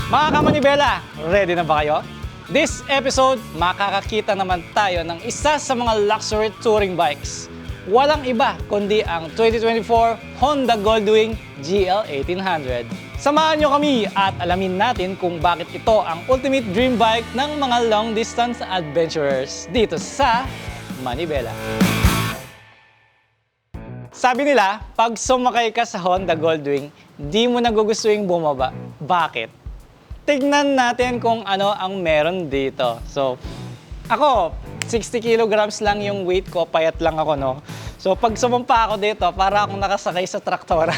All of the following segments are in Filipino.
Mga kamanibela, ready na ba kayo? This episode, makakakita naman tayo ng isa sa mga luxury touring bikes. Walang iba kundi ang 2024 Honda Goldwing GL1800. Samahan nyo kami at alamin natin kung bakit ito ang ultimate dream bike ng mga long distance adventurers dito sa Manibela. Sabi nila, pag sumakay ka sa Honda Goldwing, di mo nagugustuhin bumaba. Bakit? Tignan natin kung ano ang meron dito. So, ako, 60 kilograms lang yung weight ko, payat lang ako, no? So, pag sumampa ako dito, para akong nakasakay sa traktora.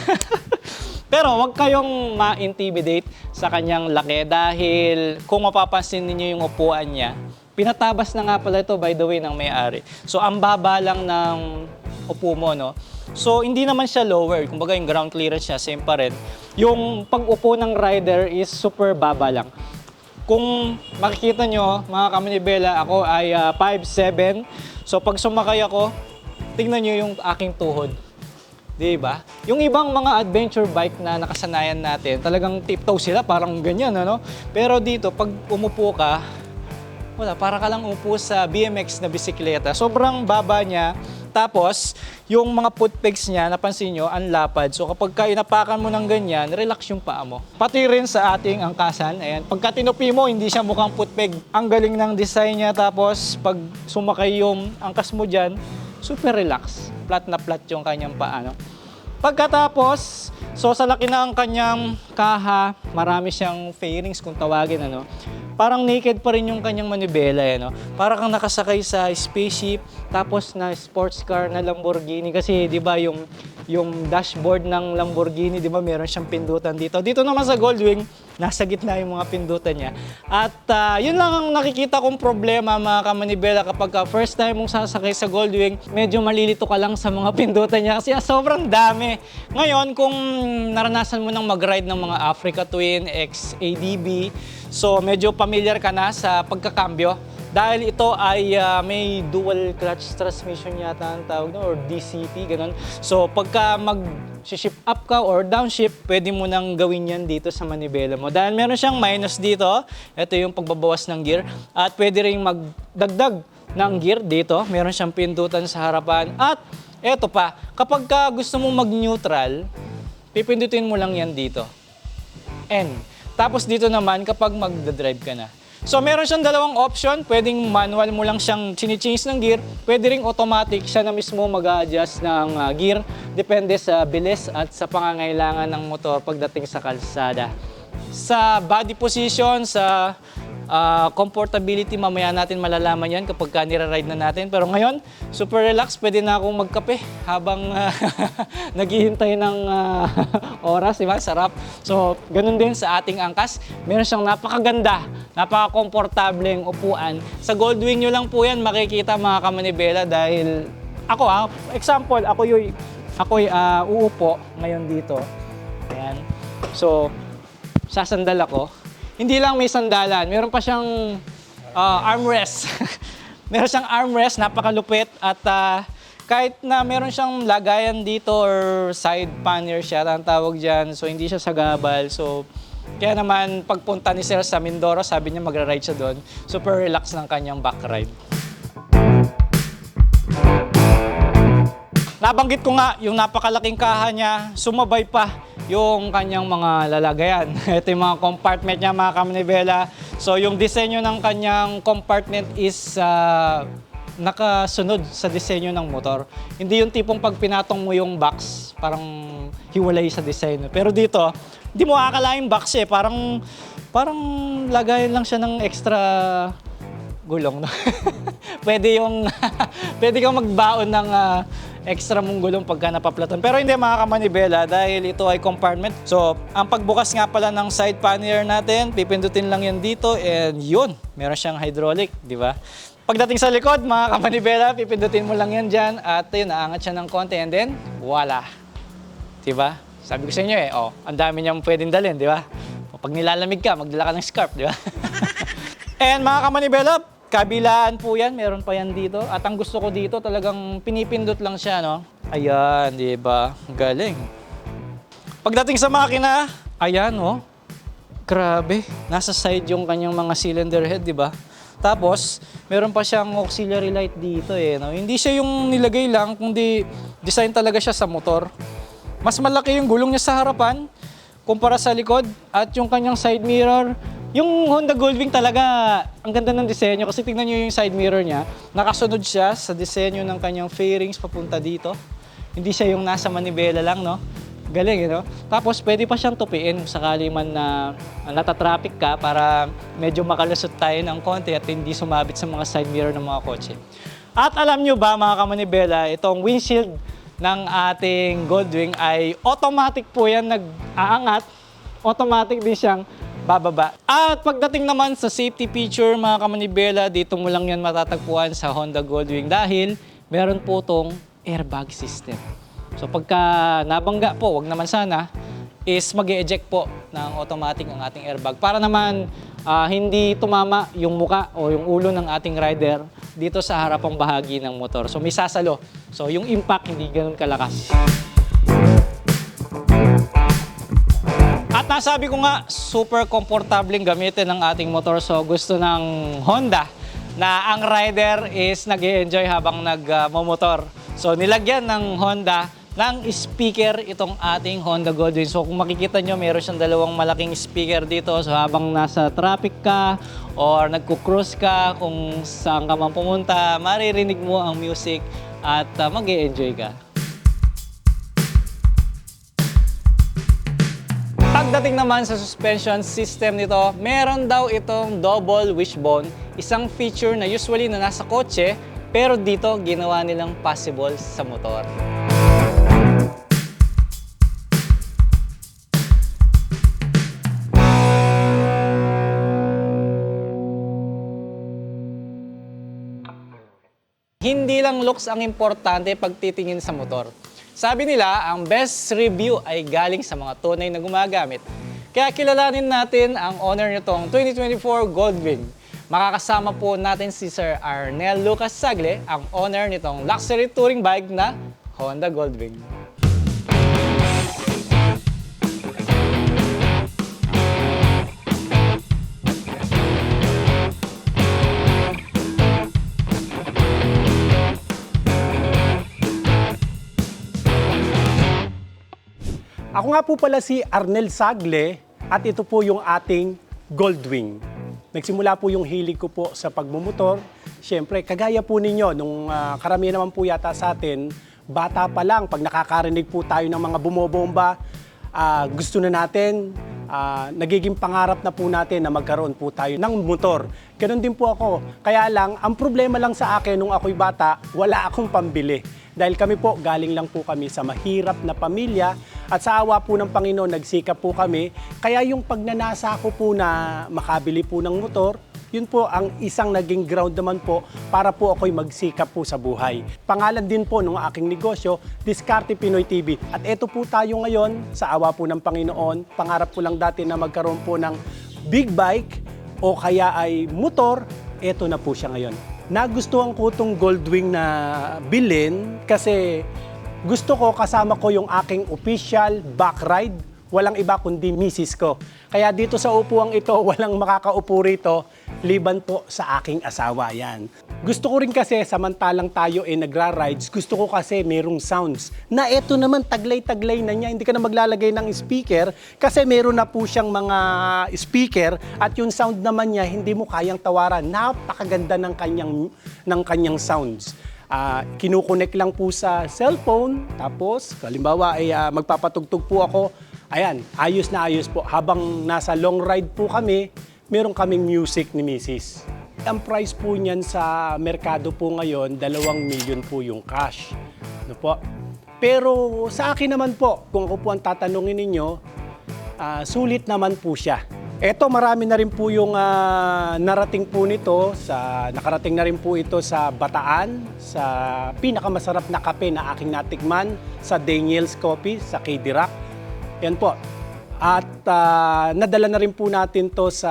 Pero wag kayong ma-intimidate sa kanyang laki dahil kung mapapansin niyo yung upuan niya, pinatabas na nga pala ito, by the way, ng may-ari. So, ang baba lang ng upo mo, no? So, hindi naman siya lower. Kumbaga, yung ground clearance niya, same pa rin. Yung pag-upo ng rider is super baba lang. Kung makikita nyo, mga kamanibela, ako ay 5'7". So, pag sumakay ako, tingnan nyo yung aking tuhod. Diba? Yung ibang mga adventure bike na nakasanayan natin, talagang tiptoe sila, parang ganyan, ano? Pero dito, pag umupo ka, wala, para ka lang umupo sa BMX na bisikleta. Sobrang baba niya. Tapos, yung mga footpegs niya, napansin nyo, ang lapad. So kapag inapakan mo ng ganyan, relax yung paa mo. Pati rin sa ating angkasan, ayan, pagka tinupi mo, hindi siya mukhang footpeg. Ang galing ng design niya, tapos pag sumakay yung angkas mo dyan, super relax. Flat na flat yung kanyang paa, no? Pagkatapos, so sa laki na ang kanyang kaha, marami siyang fairings kung tawagin, ano. Parang naked pa rin yung kanyang manibela, no? Para kang nakasakay sa spaceship, tapos na sports car na Lamborghini. Kasi, di ba, yung dashboard ng Lamborghini, di ba, meron siyang pindutan dito. Dito naman sa Goldwing, nasa gitna yung mga pindutan niya. At yun lang ang nakikita kong problema, mga kamanibela, kapag first time mong sasakay sa Goldwing, medyo malilito ka lang sa mga pindutan niya kasi sobrang dami. Ngayon, kung naranasan mo nang mag-ride ng mga Africa Twin, XADB, so medyo familiar ka na sa pagkakambyo. Dahil ito ay may dual clutch transmission yata ang tawag, no? Or DCT, ganun. So pagka mag-shift up ka or downshift, pwede mo nang gawin yan dito sa manibela mo. Dahil meron siyang minus dito, ito yung pagbabawas ng gear. At pwede rin magdagdag ng gear dito, meron siyang pindutan sa harapan. At eto pa, kapag gusto mong mag-neutral, pipindutin mo lang yan dito. N. Tapos dito naman kapag magdadrive ka na. So meron siyang dalawang option, pwedeng manual mo lang siyang chini-change ng gear, pwede ring automatic, siya na mismo mag-a-adjust ng gear, depende sa bilis at sa pangangailangan ng motor pagdating sa kalsada. Sa body position, sa comfortability, mamaya natin malalaman yan kapag nira-ride na natin. Pero ngayon, super relax, pwede na akong magkape habang naghihintay ng oras, diba? Sarap. So, ganun din sa ating angkas. Meron siyang napakaganda, napaka-komportableng upuan. Sa Goldwing nyo lang po yan makikita, mga kamanibela, dahil ako, example, ako'y uupo ngayon dito. Ayan. So, sasandal ako. Hindi lang may sandalan, meron pa siyang armrest. Meron siyang armrest, napakalupit. At kahit na meron siyang lagayan dito or side pannier siya, ang tawag dyan. So hindi siya sagabal. So kaya naman pagpunta ni Sir sa Mindoro, sabi niya magra-ride siya doon. Super relax ng kanyang back ride. Nabanggit ko nga, yung napakalaking kaha niya, sumabay pa yung kanyang mga lalagayan. Ito yung mga compartment niya, mga kamanibela. So yung disenyo ng kanyang compartment is nakasunod sa disenyo ng motor. Hindi yung tipong pag pinatong mo yung box, parang hiwalay sa disenyo. Pero dito, hindi mo akalaing box eh. Parang lagayan lang siya ng extra gulong. No? Pwede kang magbaon ng extra mong gulong pagka napaplatan. Pero hindi, mga kamanibela, dahil ito ay compartment. So, ang pagbukas nga pala ng side pannier natin, pipindutin lang yan dito and yun, meron siyang hydraulic, di ba? Pagdating sa likod, mga kamanibela, pipindutin mo lang yan dyan at yun, naangat siya ng konti and then, voila. Di ba? Sabi ko sa inyo ang dami niyang pwedeng dalhin, di ba? Pag nilalamig ka, magdala ka ng scarf, di ba? And mga kamanibela, kabilaan po yan, meron pa yan dito. At ang gusto ko dito, talagang pinipindot lang siya, no? Ayan, di ba? Galing. Pagdating sa makina, ayan, oh. Grabe, nasa side yung kanyang mga cylinder head, di ba? Tapos, meron pa siyang auxiliary light dito eh. No? Hindi siya yung nilagay lang, kundi design talaga siya sa motor. Mas malaki yung gulong niya sa harapan kumpara sa likod at yung kanyang side mirror. Yung Honda Goldwing talaga, ang ganda ng disenyo kasi tingnan nyo yung side mirror niya. Nakasunod siya sa disenyo ng kanyang fairings papunta dito. Hindi siya yung nasa manibela lang, no? Galing, no? Tapos pwede pa siyang tupiin sakali man na natatraffic ka para medyo makalusot tayo ng konti at hindi sumabit sa mga side mirror ng mga kotse. At alam nyo ba mga kamanibela, itong windshield ng ating Goldwing ay automatic po yan nag-aangat. Automatic din siyang bababa. At pagdating naman sa safety feature mga kamanibela, dito mo lang yan matatagpuan sa Honda Goldwing dahil meron po itong airbag system. So pagka nabangga po, wag naman sana, is mag-eject po ng automatic ang ating airbag para naman hindi tumama yung muka o yung ulo ng ating rider dito sa harapang bahagi ng motor. So may sasalo. So yung impact hindi ganoon kalakas. At nasabi ko nga, super komportableng gamitin ng ating motor. So gusto ng Honda na ang rider is nag-e-enjoy habang nagmamotor. So nilagyan ng Honda ng speaker itong ating Honda Goldwing. So kung makikita nyo, meron siyang dalawang malaking speaker dito. So habang nasa traffic ka or nagko-cruise ka, kung saan ka man pumunta, maririnig mo ang music at mag-e-enjoy ka. Pagdating naman sa suspension system nito, meron daw itong double wishbone, isang feature na usually na nasa kotse, pero dito ginawa nilang possible sa motor. Hindi lang looks ang importante pag titingin sa motor. Sabi nila, ang best review ay galing sa mga tunay na gumagamit. Kaya kilalanin natin ang owner nitong 2024 Goldwing. Makakasama po natin si Sir Arnel Lucas Sagle, ang owner nitong luxury touring bike na Honda Goldwing. Ako nga po pala si Arnel Sagle at ito po yung ating Goldwing. Nagsimula po yung hilig ko po sa pagmumotor. Siyempre, kagaya po ninyo, nung karamihan naman po yata sa atin, bata pa lang, pag nakakarinig po tayo ng mga bumobomba, gusto na natin, nagiging pangarap na po natin na magkaroon po tayo ng motor. Ganon din po ako. Kaya lang, ang problema lang sa akin nung ako'y bata, wala akong pambili. Dahil kami po, galing lang po kami sa mahirap na pamilya at sa awa po ng Panginoon, nagsikap po kami. Kaya yung pagnanasa ko po na makabili po ng motor, yun po ang isang naging ground naman po para po ako'y magsikap po sa buhay. Pangalan din po ng aking negosyo, Diskarte Pinoy TV. At eto po tayo ngayon, sa awa po ng Panginoon, pangarap ko lang dati na magkaroon po ng big bike o kaya ay motor, eto na po siya ngayon. Nagustuhan ko itong Goldwing na bilhin kasi gusto ko kasama ko yung aking official back ride. Walang iba kundi misis ko. Kaya dito sa upuang ito, walang makakaupo rito, liban po sa aking asawa yan. Gusto ko rin kasi, samantalang tayo nagra-rides, gusto ko kasi merong sounds. Na eto naman, taglay-taglay na niya, hindi ka na maglalagay ng speaker kasi meron na po siyang mga speaker at yung sound naman niya, hindi mo kayang tawaran. Napakaganda ng kanyang sounds. Kinukonek lang po sa cellphone, tapos, halimbawa ay magpapatugtog po ako. Ayan, ayos na ayos po. Habang nasa long ride po kami, meron kaming music ni Mrs. Ang price po niyan sa merkado po ngayon, 2 milyon po yung cash. Ano po? Pero sa akin naman po, kung ako po ang tatanungin ninyo, sulit naman po siya. Eto, marami na rin po yung narating po nito. Nakarating na rin po ito sa Bataan, sa pinakamasarap na kape na aking natikman, sa Daniel's Coffee, sa KD Rock. Yan po. At nadala na rin po natin to sa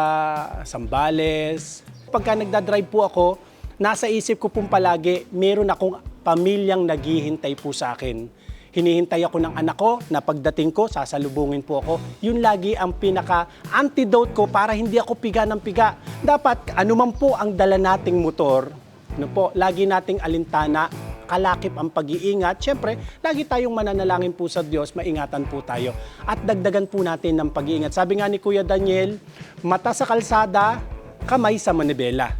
Zambales. Pagka nagdadrive po ako, nasa isip ko pong palagi, meron akong pamilyang naghihintay po sa akin. hinihintay ako ng anak ko na pagdating ko, sasalubungin po ako. Yun lagi ang pinaka-antidote ko para hindi ako piga ng piga. Dapat, anuman po ang dala nating motor, lagi nating alintana, kalakip ang pag-iingat. Siyempre, lagi tayong mananalangin po sa Diyos, maingatan po tayo. At dagdagan po natin ng pag-iingat. Sabi nga ni Kuya Daniel, mata sa kalsada, kamay sa manibela.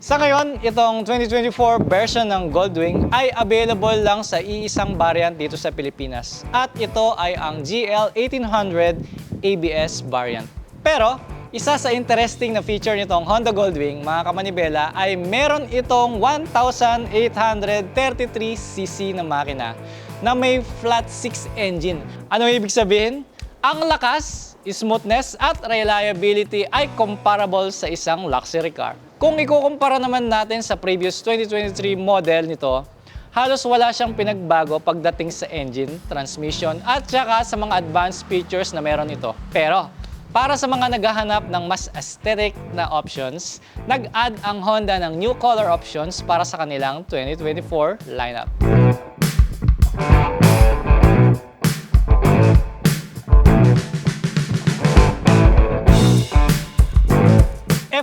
Sa ngayon, itong 2024 version ng Goldwing ay available lang sa iisang variant dito sa Pilipinas. At ito ay ang GL1800 ABS variant. Pero, isa sa interesting na feature nitong Honda Goldwing, mga kamanibela, ay meron itong 1,833cc na makina na may flat 6 engine. Ano ibig sabihin? Ang lakas, smoothness at reliability ay comparable sa isang luxury car. Kung ikukumpara naman natin sa previous 2023 model nito, halos wala siyang pinagbago pagdating sa engine, transmission at saka sa mga advanced features na meron ito. Pero para sa mga naghahanap ng mas aesthetic na options, nag-add ang Honda ng new color options para sa kanilang 2024 lineup.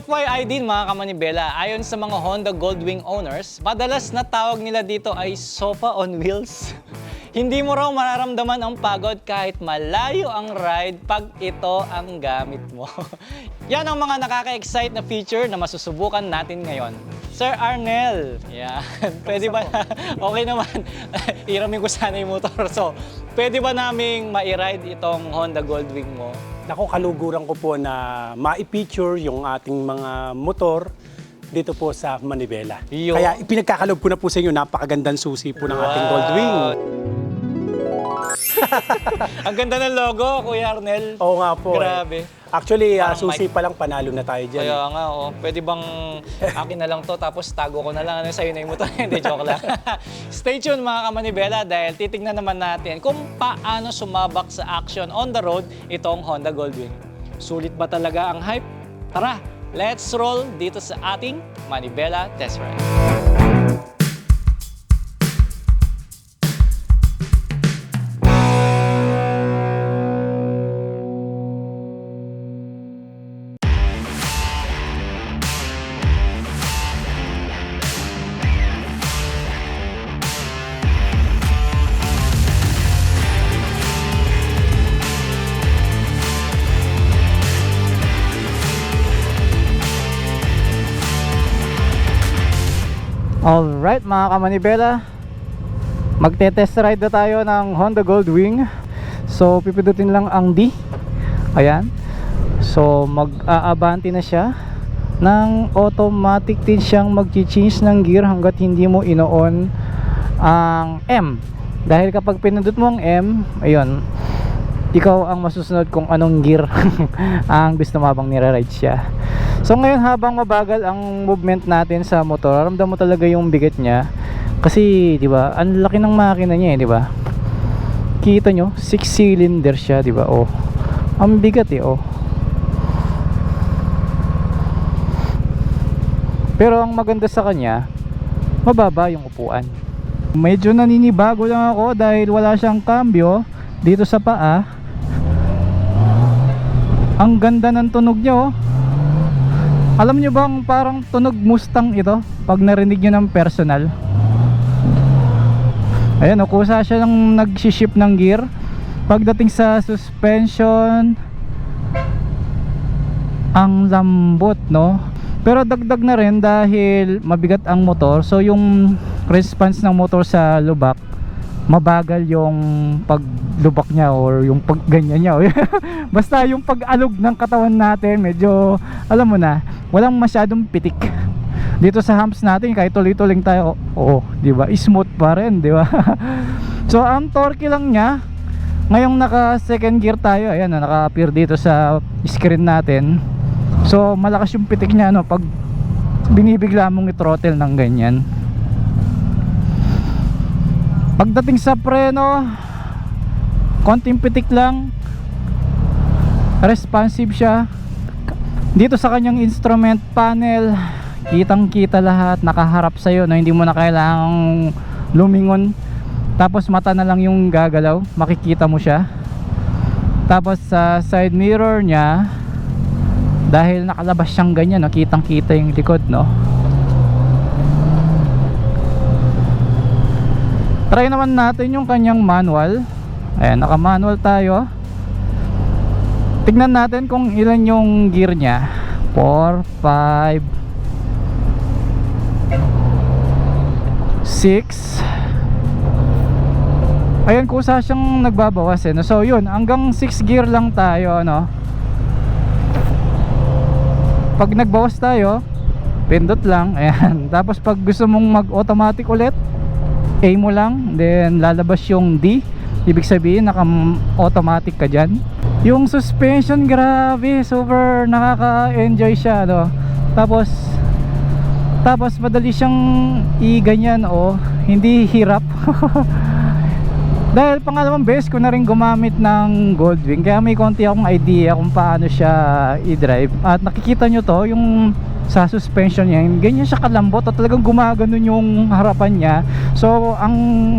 FYI din mga kamanibela, ayon sa mga Honda Goldwing owners, madalas na tawag nila dito ay sofa on wheels. Hindi mo raw mararamdaman ang pagod kahit malayo ang ride pag ito ang gamit mo. Yan ang mga nakaka-excite na feature na masusubukan natin ngayon. Sir Arnel, yan. Pwede ba na, okay naman, iramin ko sana yung motor. So, pwede ba naming ma-ride itong Honda Goldwing mo? Nako, kaluguran ko po na ma-feature yung ating mga motor dito po sa Manibela. Yo. Kaya ipinagkakalob ko na po sa inyo, napakagandang susi po ng ating Goldwing. Ang ganda ng logo, Kuya Arnel. Oo nga po. Grabe. Actually, Parang susi pa lang, panalo na tayo dyan. Kaya nga, oh. Pwede bang akin na lang to tapos tago ko na lang ano sa'yo na yung motor? Hindi, joke lang. Stay tuned mga kamanibela dahil titignan naman natin kung paano sumabak sa action on the road itong Honda Goldwing. Sulit ba talaga ang hype? Tara, let's roll dito sa ating Manibela Test Ride. Alright mga kamanibela, magte-test ride na tayo ng Honda Goldwing. So pipindutin lang ang D. Ayan. So mag-aabanti na siya. Nang automatic din siyang mag-change ng gear hanggat hindi mo ino-on ang M. Dahil kapag pinindot mo ang M, ayun, ikaw ang masusunod kung anong gear ang gusto mo habang nire-ride siya. So ngayon habang mabagal ang movement natin sa motor, ramdam mo talaga yung bigat niya. Kasi 'di ba, ang laki ng makina niya, 'di ba? Kita nyo, 6 cylinder siya, 'di ba? Oh. Ang bigat oh. Pero ang maganda sa kanya, mababa yung upuan. Medyo naninibago lang ako dahil wala siyang cambio dito sa paa. Ang ganda ng tunog niya oh. Alam nyo bang parang tunog Mustang ito pag narinig nyo ng personal? Ayan, kusa siya ng nag-shift ng gear. Pagdating sa suspension, ang lambot, no? Pero dagdag na rin dahil mabigat ang motor. So yung response ng motor sa lubak, mabagal yung paglubak niya or yung pagganyan niya. Basta yung pag-alog ng katawan natin, medyo, alam mo na, walang masyadong pitik. Dito sa humps natin, kahit tuloy-tuloy tayo, di ba? Smooth pa rin, di ba? So, ang torque lang niya, ngayong naka second gear tayo, ayan, naka-appear dito sa screen natin. So, malakas yung pitik niya, no, pag binibigla mong i-throttle ng ganyan. Pagdating sa preno, konting pitik lang, responsive siya. Dito sa kanyang instrument panel, kitang-kita lahat, nakaharap sa'yo, no? Hindi mo na kailangang lumingon. Tapos mata na lang yung gagalaw, makikita mo siya. Tapos sa side mirror niya, dahil nakalabas siyang ganyan, no? Kitang-kita yung likod, no? Try naman natin yung kanyang manual. Ayan, naka-manual tayo. Tignan natin kung ilan yung gear niya. 4, 5, 6. Ayan, kusa siyang nagbabawas eh, no? So yun, hanggang 6 gear lang tayo, no? Pag nagbawas tayo, pindot lang. Ayan. Tapos pag gusto mong mag-automatic ulit, A mo lang, then lalabas yung D. Ibig sabihin naka-automatic ka dyan. Yung suspension, grabe, super nakaka-enjoy siya, no? Tapos madali siyang i-ganyan, oh. Hindi hirap. Dahil pangalawang beses ko na rin gumamit ng Goldwing, kaya may konti akong idea kung paano siya i-drive. At nakikita nyo to, yung sa suspension niya, ganyan siya kalambot at talagang gumaganon yung harapan niya. So ang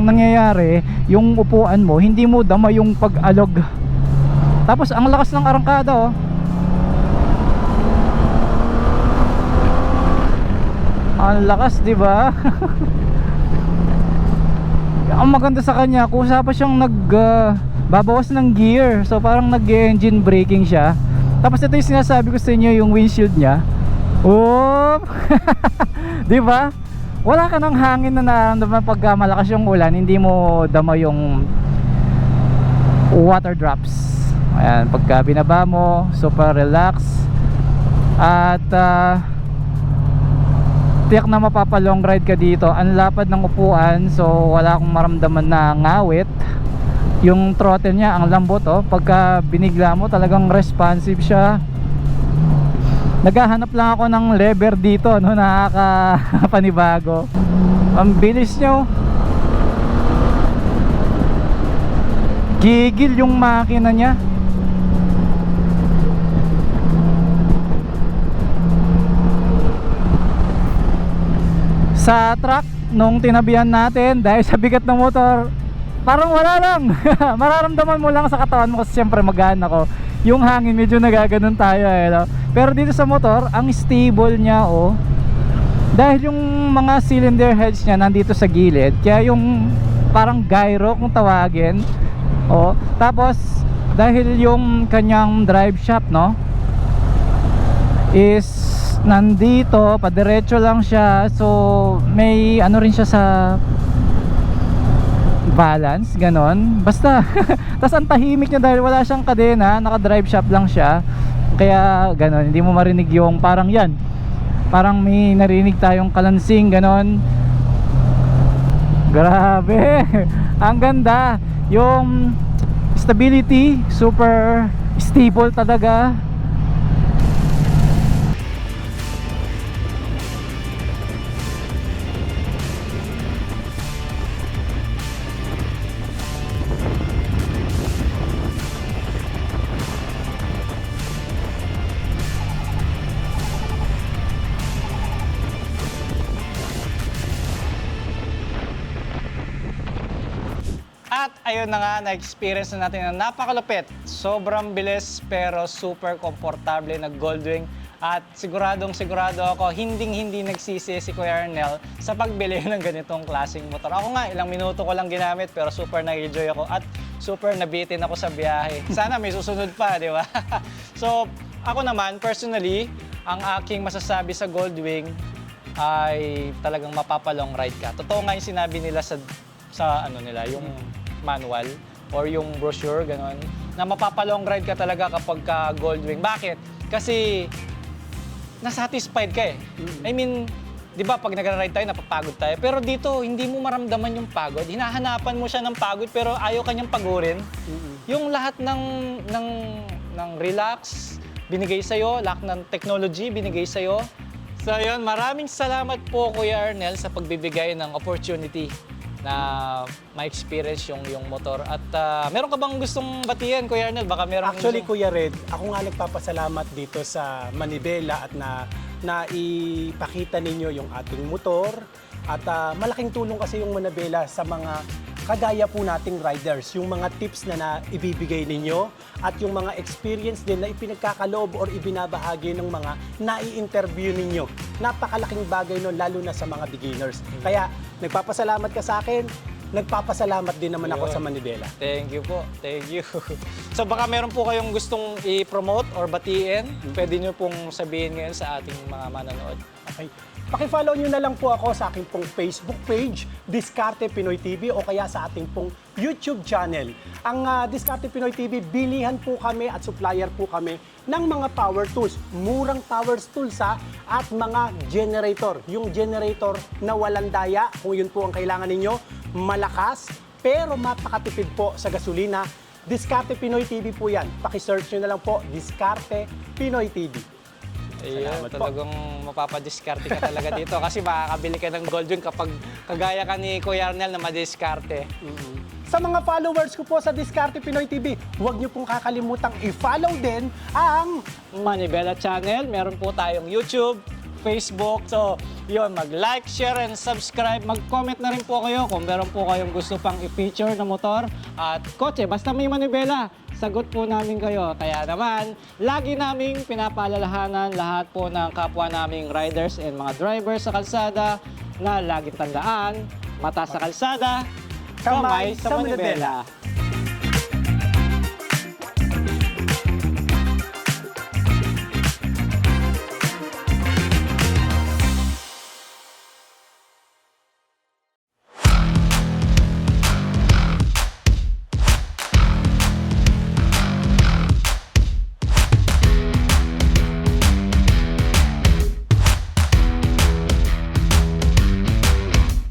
nangyayari, yung upuan mo, hindi mo dama yung pag-alog. Tapos ang lakas ng arangkada, oh. Ang lakas, di ba? Ang maganda sa kanya, kusa pa siyang babawas ng gear. So parang nag-engine braking siya. Tapos ito yung sinasabi ko sa inyo, yung windshield niya. Oh! Di ba? Wala ka ng hangin na nararamdaman pagka malakas yung ulan, hindi mo dama yung water drops. Ayan, pagka binaba mo, super relax. At tiyak na mapapa-long ride ka dito. Ang lapad ng upuan, so wala akong maramdaman na ngawit. Yung throttle niya, ang lambot, oh. Pagka binigla mo, talagang responsive siya. Naghahanap lang ako ng lever dito, no, nakakapanibago. Ang bilis nyo. Gigil yung makina niya. Sa truck, nung tinabihan natin, dahil sa bigat ng motor, parang wala lang. Mararamdaman mo lang sa katawan mo kasi siyempre magaan ako. Yung hangin, medyo nagaganon tayo, eh, no? Pero dito sa motor, ang stable niya, oh. Dahil yung mga cylinder heads niya nandito sa gilid, kaya yung parang gyro kung tawagin, oh. Tapos dahil yung kanyang drive shaft, no, is nandito, padiretso lang siya. So may ano rin siya sa balance, ganon. Basta tas ang tahimik niya dahil wala siyang kadena, naka-drive shaft lang siya. Kaya ganon, hindi mo marinig yung parang yan, parang may narinig tayong kalansing, ganon. Grabe. Ang ganda. Yung stability, super stable talaga. At ayun na nga, na-experience na natin na napakalupit. Sobrang bilis pero super komportable na Goldwing. At siguro ako, hindi nagsisi si Kuya Arnel sa pagbili ng ganitong klaseng motor. Ako nga, ilang minuto ko lang ginamit pero super na-enjoy ako at super nabitin ako sa biyahe. Sana may susunod pa, di ba? So, ako naman, personally, ang aking masasabi sa Goldwing ay talagang mapapalong ride ka. Totoo nga yung sinabi nila sa ano nila, yung manual or yung brochure, ganon, na mapapalong ride ka talaga kapag ka Goldwing. Bakit? Kasi nasatisfied ka eh. I mean, di ba pag nagra-ride tayo, napapagod tayo. Pero dito, hindi mo maramdaman yung pagod. Hinahanapan mo siya ng pagod pero ayaw kanyang pagurin. Yung lahat ng relax, binigay sa'yo, lahat ng technology, binigay sa'yo. So yun, maraming salamat po Kuya Arnel sa pagbibigay ng opportunity na ma-experience yung motor. At meron ka bang gustong batiyan, Kuya Arnel? Baka meron Actually, Kuya Red, ako nga nagpapasalamat dito sa Manibela at na na ipakita ninyo yung ating motor at malaking tulong kasi yung Manabela sa mga kagaya po nating riders, yung mga tips na ibibigay ninyo at yung mga experience din na ipinagkakaloob or ibinabahagi ng mga nai-interview ninyo. Napakalaking bagay nun, lalo na sa mga beginners. Kaya nagpapasalamat ka sa akin, nagpapasalamat din naman ako Yun. sa Manibela. Thank you po. Thank you. So baka meron po kayong gustong i-promote or batiin, pwede nyo pong sabihin ngayon sa ating mga manonood. Okay. Paki-follow nyo na lang po ako sa aking pong Facebook page, Diskarte Pinoy TV, o kaya sa ating pong YouTube channel. Ang Diskarte Pinoy TV, bilihan po kami at supplier po kami ng mga power tools. Murang power tools at mga generator. Yung generator na walang daya, kung yun po ang kailangan ninyo, malakas, pero mapakatipid po sa gasolina. Diskarte Pinoy TV po yan. Paki-search nyo na lang po, Diskarte Pinoy TV. Ayun, Salamat po. talagang mapapadiskarte ka talaga dito kasi makakabili ka ng Goldwing kapag kagaya ka ni Kuya Arnel na madiskarte. Sa mga followers ko po sa Diskarte Pinoy TV, huwag niyo pong kakalimutang i-follow din ang Manibela Channel, meron po tayong YouTube, Facebook. So, yun, mag-like, share, and subscribe. Mag-comment na rin po kayo kung meron po kayong gusto pang i-feature na motor at kotse. Basta may Manibela, sagot po namin kayo. Kaya naman, lagi naming pinapaalalahanan lahat po ng kapwa naming riders and mga drivers sa kalsada na laging tandaan, mata sa kalsada, kamay sa Manibela.